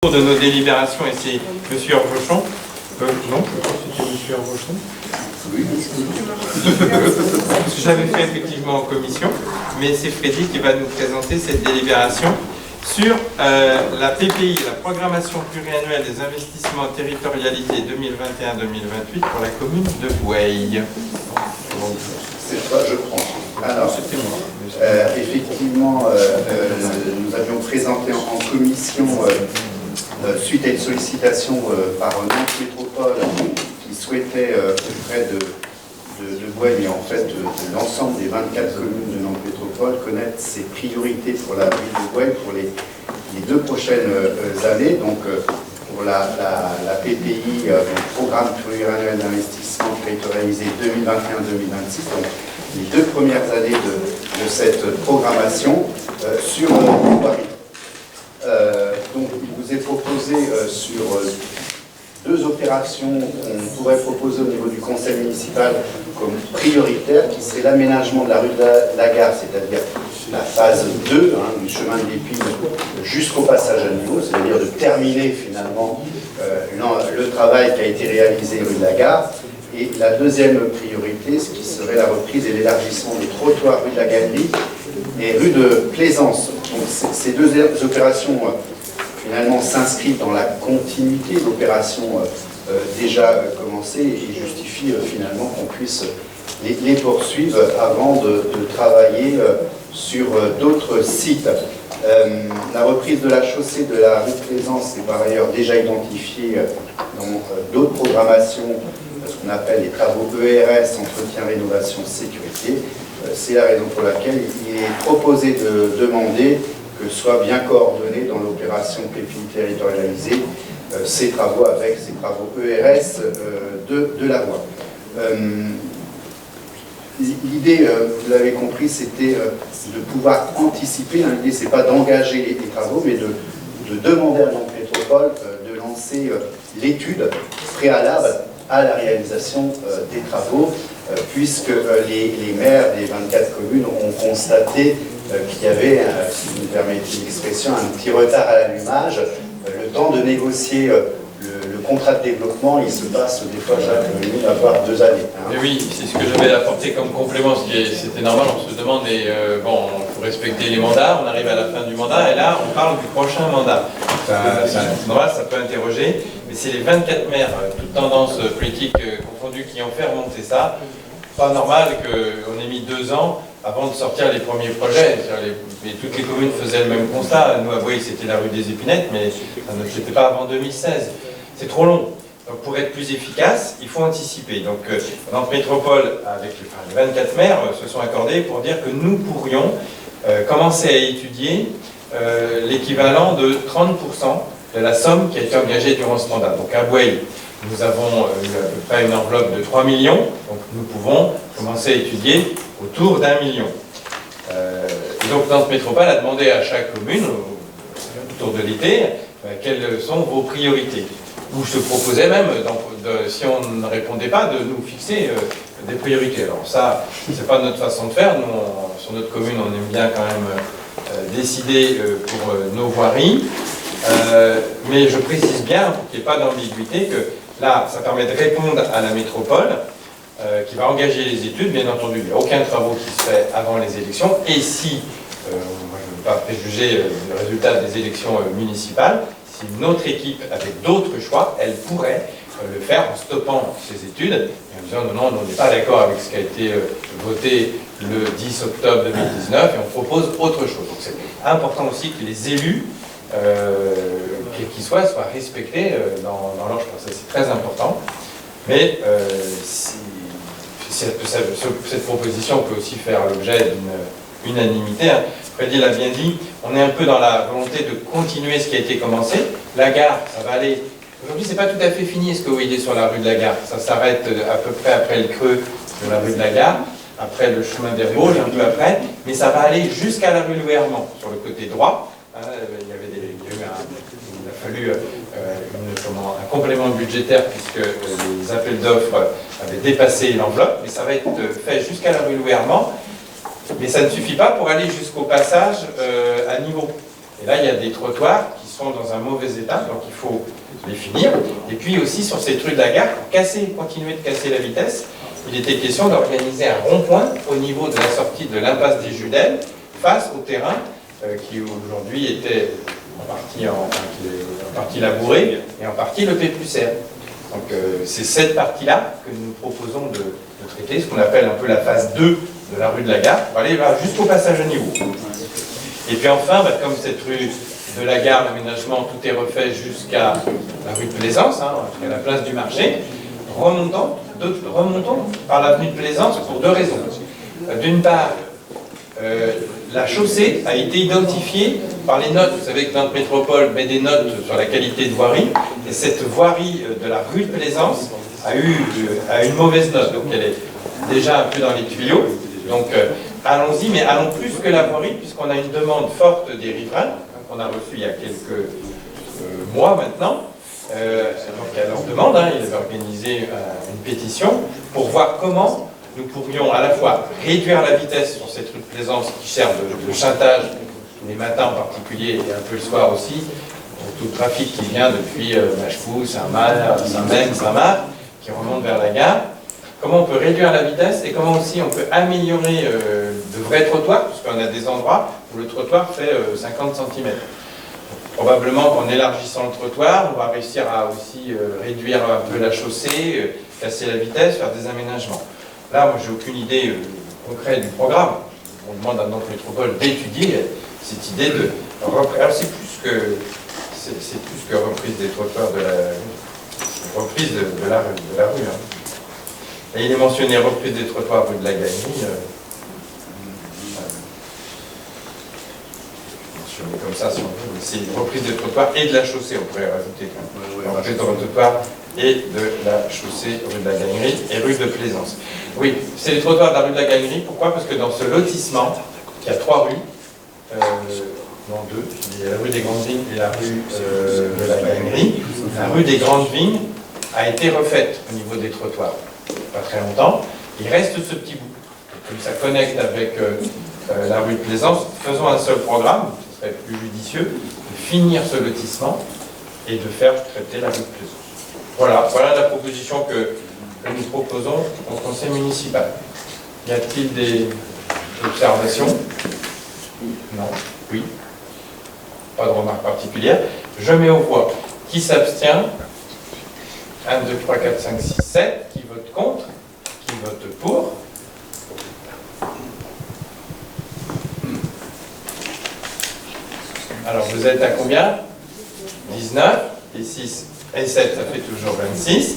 De nos délibérations, et c'est M. Hervochon. Non, je pense que c'était M. Hervochon. Oui. Ce que j'avais fait effectivement en commission, mais c'est Freddy qui va nous présenter cette délibération sur la PPI, la programmation pluriannuelle des investissements en territorialité 2021-2028 pour la commune de Bouaye. C'est toi, je prends. Alors, c'était moi. Effectivement, nous avions présenté en commission suite à une sollicitation par Nantes Métropole qui souhaitait près de Bouaye, mais en fait de l'ensemble des 24 communes de Nantes Métropole, connaître ses priorités pour la ville de Bouaye pour les 2 prochaines années. Donc pour la PPI, le programme pluriannuel d'investissement territorialisé 2021-2026, donc les 2 premières années de cette programmation sur Bouaye. Donc, il vous est proposé sur 2 opérations qu'on pourrait proposer au niveau du conseil municipal comme prioritaires, qui serait l'aménagement de la rue de la Gare, c'est-à-dire la phase 2 du chemin de l'Épine jusqu'au passage à niveau, c'est-à-dire de terminer finalement le travail qui a été réalisé rue de la Gare. Et la deuxième priorité, ce qui serait la reprise et l'élargissement des trottoirs rue de la Galerie et rue de Plaisance. Donc ces 2 opérations finalement s'inscrivent dans la continuité d'opérations déjà commencées et justifient finalement qu'on puisse les poursuivre avant de travailler sur d'autres sites. La reprise de la chaussée de la rue de Plaisance est par ailleurs déjà identifiée dans d'autres programmations, ce qu'on appelle les travaux ERS, entretien, rénovation, sécurité. C'est la raison pour laquelle il est proposé de demander que soient bien coordonnés dans l'opération PPI territorialisée ces travaux avec ces travaux ERS de la voie. L'idée, vous l'avez compris, c'était de pouvoir anticiper. L'idée, c'est pas d'engager les travaux, mais de demander à Nantes Métropole de lancer l'étude préalable à la réalisation des travaux, puisque les maires des 24 communes ont constaté qu'il y avait, si vous me permettez l'expression, un petit retard à l'allumage. Le temps de négocier le contrat de développement, il se passe des fois chaque commune à voire 2 années. Et oui, c'est ce que j'avais apporté comme complément, c'était normal, on se demande, bon, il faut respecter les mandats, on arrive à la fin du mandat, et là, on parle du prochain mandat. Normal, ça peut interroger, mais c'est les 24 maires, toutes tendances politiques confondues, qui ont fait remonter ça. Pas normal qu'on ait mis 2 ans avant de sortir les premiers projets. Mais toutes les communes faisaient le même constat. Nous, à Bouaye, c'était la rue des Épinettes, mais ça ne s'était pas avant 2016. C'est trop long. Donc, pour être plus efficace, il faut anticiper. Donc, Nantes Métropole, avec les 24 maires, se sont accordés pour dire que nous pourrions commencer à étudier l'équivalent de 30% de la somme qui a été engagée durant ce mandat. Donc, à Bouaye, nous avons eu à peu près une enveloppe de 3 millions, donc nous pouvons commencer à étudier autour d'1 million. Et donc Nantes Métropole a demandé à chaque commune, autour de l'été, quelles sont vos priorités. Ou se proposait même, si on ne répondait pas, de nous fixer des priorités. Alors ça, c'est pas notre façon de faire. Nous, sur notre commune, on aime bien quand même décider pour nos voiries. Mais je précise bien, pour qu'il n'y ait pas d'ambiguïté, que là, ça permet de répondre à la métropole qui va engager les études. Bien entendu, il n'y a aucun travaux qui se fait avant les élections. Et si, moi je ne veux pas préjuger le résultat des élections municipales, si notre équipe, avec d'autres choix, elle pourrait le faire en stoppant ces études et en disant non, on n'est pas d'accord avec ce qui a été voté le 10 octobre 2019 et on propose autre chose. Donc c'est important aussi que les élus quels qu'ils soient respectés dans leur choix. Ça, c'est très important. Mais cette proposition peut aussi faire l'objet d'une unanimité. Freddy l'a bien dit, on est un peu dans la volonté de continuer ce qui a été commencé. La gare, ça va aller... Aujourd'hui, c'est pas tout à fait fini ce que vous voyez sur la rue de la Gare. Ça s'arrête à peu près après le creux de la rue de la Gare, après le chemin des Vosges, un peu après, mais ça va aller jusqu'à la rue Louis Hermand, sur le côté droit. Il a fallu un complément budgétaire puisque les appels d'offres avaient dépassé l'enveloppe, mais ça va être fait jusqu'à la rue Louis Hermand, mais ça ne suffit pas pour aller jusqu'au passage à niveau. Et là, il y a des trottoirs qui sont dans un mauvais état, donc il faut les finir. Et puis aussi sur cette rue de la Gare, pour continuer de casser la vitesse, il était question d'organiser un rond-point au niveau de la sortie de l'impasse des Judelles, face au terrain qui aujourd'hui était en partie labouré et en partie le P+R. Donc c'est cette partie-là que nous proposons de traiter, ce qu'on appelle un peu la phase 2 de la rue de la Gare, pour aller jusqu'au passage à niveau. Et puis enfin, comme cette rue de la Gare, l'aménagement, tout est refait jusqu'à la rue de Plaisance, jusqu'à la place du marché, remontons par l'avenue de Plaisance pour deux raisons. D'une part, la chaussée a été identifiée par les notes. Vous savez que notre métropole met des notes sur la qualité de voirie, et cette voirie de la rue de Plaisance a une mauvaise note, donc elle est déjà un peu dans les tuyaux. Donc allons-y, mais allons plus que la voirie, puisqu'on a une demande forte des riverains, qu'on a reçue il y a quelques mois maintenant. Donc elle leur demande, ils avaient organisé une pétition pour voir comment nous pourrions à la fois réduire la vitesse sur cette rue de Plaisance qui sert de chantage les matins en particulier et un peu le soir aussi, pour tout le trafic qui vient depuis Machecou, Saint-Marc, Saint-Même, Saint-Marc, qui remonte vers la gare. Comment on peut réduire la vitesse et comment aussi on peut améliorer de vrais trottoirs, parce qu'on a des endroits où le trottoir fait 50 cm. Probablement qu'en élargissant le trottoir, on va réussir à aussi réduire un peu la chaussée, casser la vitesse, faire des aménagements. Là, moi, j'ai aucune idée concrète du programme. On demande à notre métropole d'étudier cette idée de reprise. Alors, c'est plus que reprise des trottoirs de la reprise de la rue. Et il est mentionné reprise des trottoirs rue de la Gagnerie. Comme ça, si on veut, c'est une reprise des trottoirs et de la chaussée, on pourrait rajouter reprise des trottoirs et de la chaussée rue de la Gagnerie et rue de Plaisance. Oui, c'est les trottoirs de la rue de la Gagnerie. Pourquoi? Parce que dans ce lotissement, il y a trois rues, non deux, il y a la rue des Grandes Vignes et la rue de la Gagnerie. La rue des Grandes Vignes a été refaite au niveau des trottoirs. Pas très longtemps. Il reste ce petit bout. Comme ça connecte avec la rue de Plaisance, faisons un seul programme, ce serait plus judicieux, de finir ce lotissement et de faire traiter la rue de Plaisance. Voilà la proposition que nous proposons au conseil municipal. Y a-t-il des observations? Non? Oui? Pas de remarques particulières. Je mets aux voix. Qui s'abstient? 1, 2, 3, 4, 5, 6, 7. Qui vote contre? Qui vote pour? Alors, vous êtes à combien? 19. Et 6 et 7, ça fait toujours 26.